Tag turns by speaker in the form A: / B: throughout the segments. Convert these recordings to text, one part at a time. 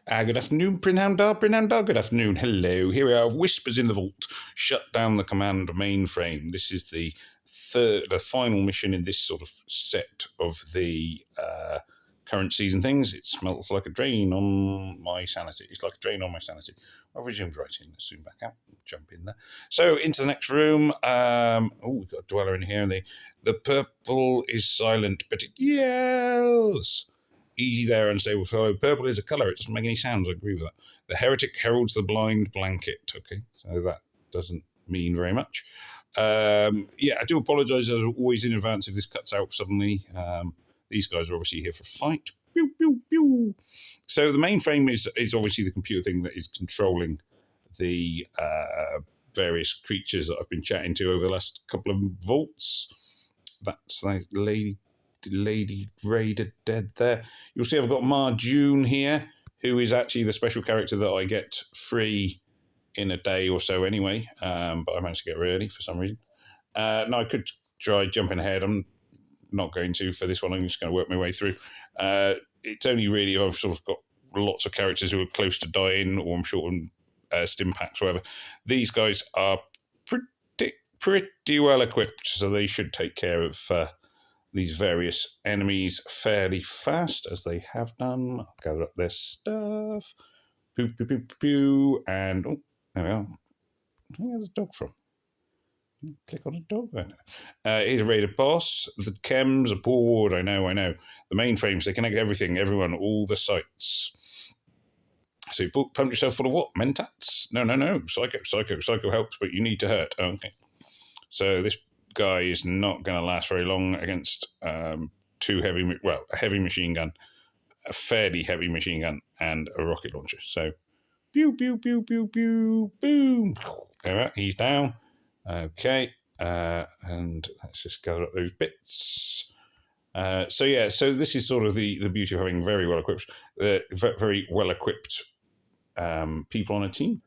A: Good afternoon, Brynhound, good afternoon. Hello, here we are, Whispers in the Vault. Shut down the command mainframe. This is the final mission in this sort of set of the current season things. It smells like a drain on my sanity. It's like a drain on my sanity. I've resumed writing. Zoom back out. Jump in there. So into the next room. We've got a dweller in here. And the purple is silent, but it yells. Easy there and say, well, fellow, purple is a colour. It doesn't make any sounds. I agree with that. The heretic heralds the blind blanket. Okay, so that doesn't mean very much. I do apologise as always in advance if this cuts out suddenly. These guys are obviously here for a fight. Pew, pew, pew. So the mainframe is obviously the computer thing that is controlling the various creatures that I've been chatting to over the last couple of vaults. That's like Lady Raider dead there. You'll see I've got Marjune here, who is actually the special character that I get free in a day or so anyway, but I managed to get her early for some reason. Now, I could try jumping ahead. I'm not going to for this one. I'm just going to work my way through. It's only really I've sort of got lots of characters who are close to dying, or I'm short on stim packs or whatever. These guys are pretty well equipped, so they should take care of these various enemies fairly fast, as they have done. I'll gather up their stuff. Pew, pew, pew, pew, and there we are. Where's the dog from? Click on a dog. Here's a raider boss. The chems are bored. I know. The mainframes, they connect everything, everyone, all the sites. So you pump yourself full of what? Mentats? No. Psycho helps, but you need to hurt. Okay. So this guy is not going to last very long against a heavy machine gun, a fairly heavy machine gun, and a rocket launcher. So, pew, pew, pew, pew, pew, boom. All right, he's down. Okay, and let's just gather up those bits. So this is sort of the beauty of having very well equipped people on a team.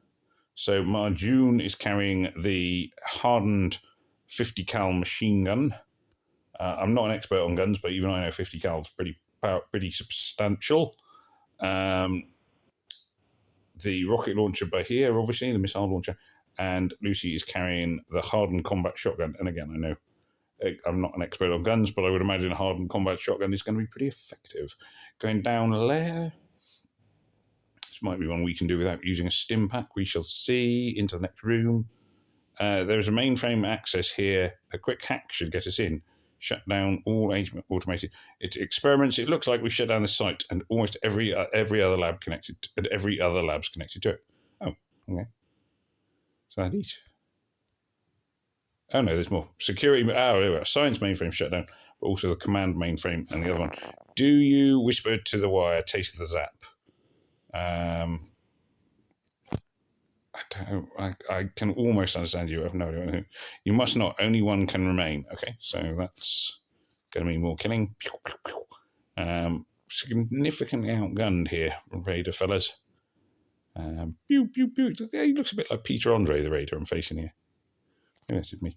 A: So Marjune is carrying the hardened 50 cal machine gun. I'm not an expert on guns, but even I know 50 cal is pretty substantial. The rocket launcher by here, obviously, the missile launcher, and Lucy is carrying the hardened combat shotgun. And again, I know I'm not an expert on guns, but I would imagine a hardened combat shotgun is going to be pretty effective. Going down a layer. This might be one we can do without using a stim pack. We shall see. Into the next room. There's a mainframe access here. A quick hack should get us in. Shut down all automated experiments. It looks like we shut down the site and almost every other lab connected, and every other lab's connected to it. Oh, okay. So that is. Oh no, there's more. Security. Science mainframe shut down, but also the command mainframe and the other one. Do you whisper to the wire? Taste the zap. I can almost understand you. I have no idea. You must not. Only one can remain. Okay, so that's going to mean more killing. Significantly outgunned here, Raider fellas. Pew, pew, pew. He looks a bit like Peter Andre, the Raider I'm facing here. Maybe that's just me.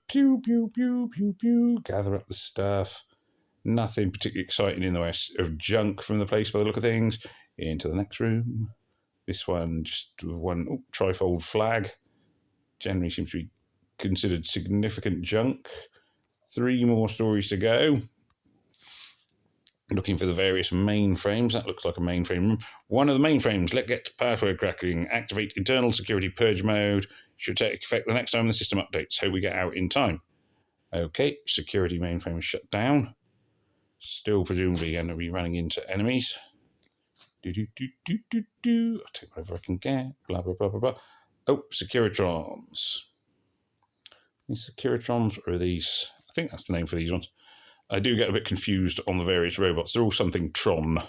A: Pew, pew, pew, pew, pew. Gather up the stuff. Nothing particularly exciting in the way of junk from the place by the look of things. Into the next room. This one, just one trifold flag. Generally seems to be considered significant junk. 3 more stories to go. Looking for the various mainframes. That looks like a mainframe room. One of the mainframes. Let's get to password cracking. Activate internal security purge mode. Should take effect the next time the system updates. Hope we get out in time. Okay, security mainframe is shut down. Still presumably going to be running into enemies. I'll take whatever I can get. Blah, blah, blah, blah, blah. Oh, Securitrons. These Securitrons, or are these? I think that's the name for these ones. I do get a bit confused on the various robots. They're all something Tron. I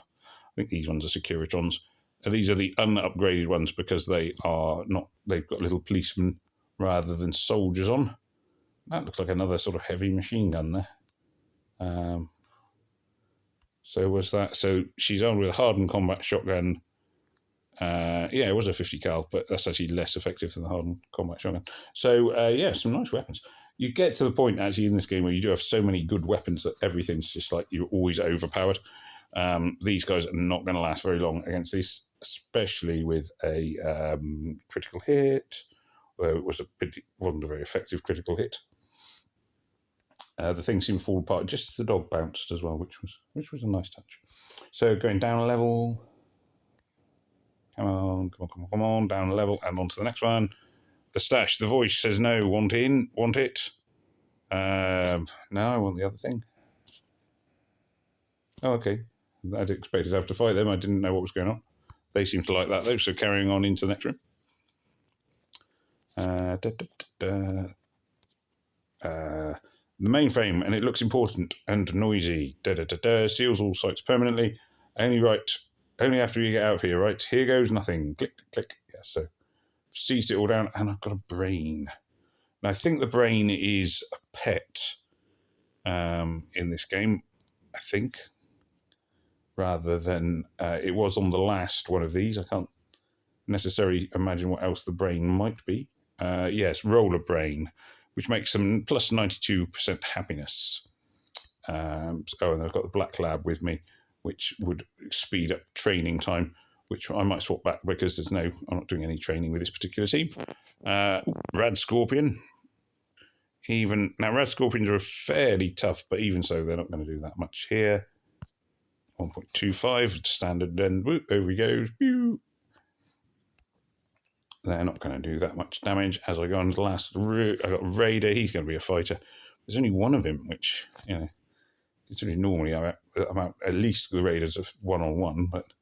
A: think these ones are Securitrons. These are the unupgraded ones because they are not. They've got little policemen rather than soldiers on. That looks like another sort of heavy machine gun there. So was that? So she's on with a hardened combat shotgun. It was a 50 cal, but that's actually less effective than the hardened combat shotgun. So some nice weapons. You get to the point actually in this game where you do have so many good weapons that everything's just like you're always overpowered. These guys are not going to last very long against this, especially with a critical hit. Although it wasn't a very effective critical hit. The thing seemed to fall apart just as the dog bounced as well, which was a nice touch. So going down a level. Come on, down a level and on to the next one. The stash, the voice says no, want it. No, I want the other thing. Oh, okay. I'd expected to have to fight them. I didn't know what was going on. They seem to like that though, so carrying on into the next room. The mainframe, and it looks important and noisy. Seals all sites permanently. Only after you get out of here, right? Here goes nothing. Click, click. Yeah, so seized it all down, and I've got a brain. Now, I think the brain is a pet in this game, I think, rather than it was on the last one of these. I can't necessarily imagine what else the brain might be. Yes, roller brain, which makes them plus 92% happiness. And I've got the Black Lab with me, which would speed up training time, which I might swap back because I'm not doing any training with this particular team. Rad Scorpion. Rad Scorpions are fairly tough, but even so, they're not going to do that much here. 1.25 standard, and whoop, over he goes. Pew. They're not going to do that much damage. As I go on to the last, I got Raider. He's going to be a fighter. There's only one of him, which, considering normally I'm at least the Raiders of one-on-one, but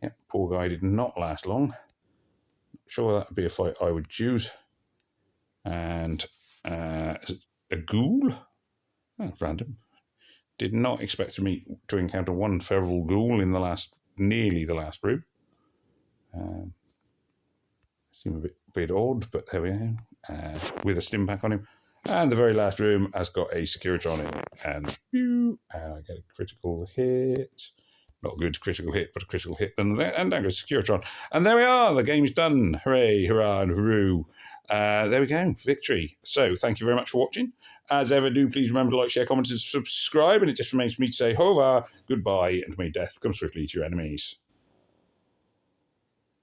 A: yeah, poor guy did not last long. Sure, that would be a fight I would choose. And a ghoul? Oh, random. Did not expect to encounter one feral ghoul in nearly the last room. Seemed a bit odd, but there we go. With a stim pack on him. And the very last room has got a Securitron in it. And I get a critical hit. Not a good critical hit, but a critical hit. And down goes Securitron. And there we are. The game's done. Hooray, hurrah, and hooroo. There we go. Victory. So thank you very much for watching. As ever, do please remember to like, share, comment, and subscribe. And it just remains for me to say, Hova, goodbye, and may death come swiftly to your enemies.